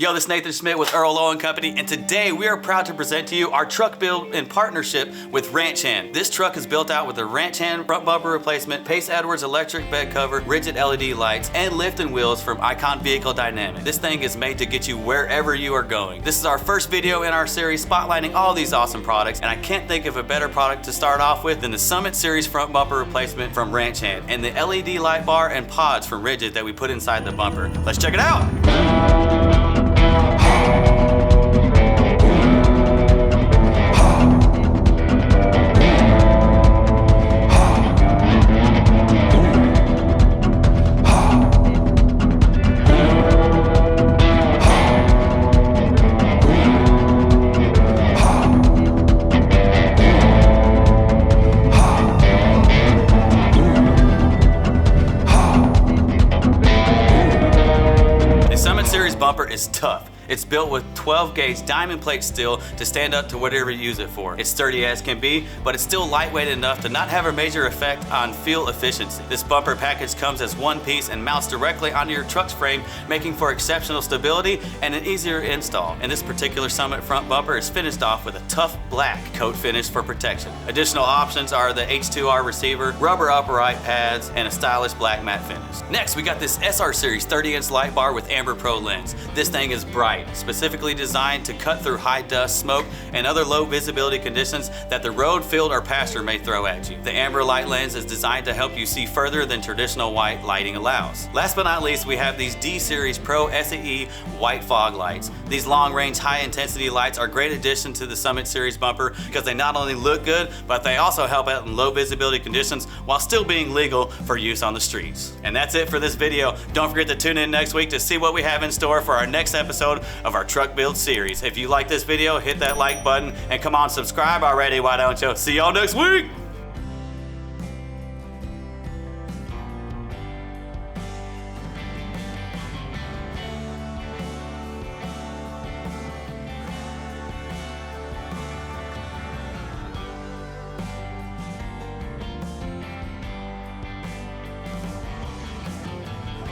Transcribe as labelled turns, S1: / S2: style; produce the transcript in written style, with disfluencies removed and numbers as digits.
S1: Yo, this is Nathan Schmidt with Earl, Owen Company, and today we are proud to present to you our truck build in partnership with Ranch Hand. This truck is built out with a Ranch Hand front bumper replacement, Pace Edwards electric bed cover, rigid LED lights, and lift and wheels from Icon Vehicle Dynamic. This thing is made to get you wherever you are going. This is our first video in our series spotlighting all these awesome products, and I can't think of a better product to start off with than the Summit Series front bumper replacement from Ranch Hand and the LED light bar and pods from Rigid that we put inside the bumper. Let's check it out. Series bumper is tough. It's built with 12 gauge diamond plate steel to stand up to whatever you use it for. It's sturdy as can be, but it's still lightweight enough to not have a major effect on fuel efficiency. This bumper package comes as one piece and mounts directly onto your truck's frame, making for exceptional stability and an easier install. And this particular Summit front bumper is finished off with a tough black coat finish for protection. Additional options are the H2R receiver, rubber upright pads, and a stylish black matte finish. Next, we got this SR Series 30-inch light bar with Amber Pro lens. This thing is bright, specifically designed to cut through high dust, smoke, and other low visibility conditions that the road, field, or pasture may throw at you. The amber light lens is designed to help you see further than traditional white lighting allows. Last but not least, we have these D-Series Pro SAE white fog lights. These long-range, high-intensity lights are a great addition to the Summit Series bumper because they not only look good, but they also help out in low visibility conditions while still being legal for use on the streets. And that's it for this video. Don't forget to tune in next week to see what we have in store for our next episode of our truck build series. If you like this video, hit that like button and come on, subscribe already, why don't you? See y'all next week.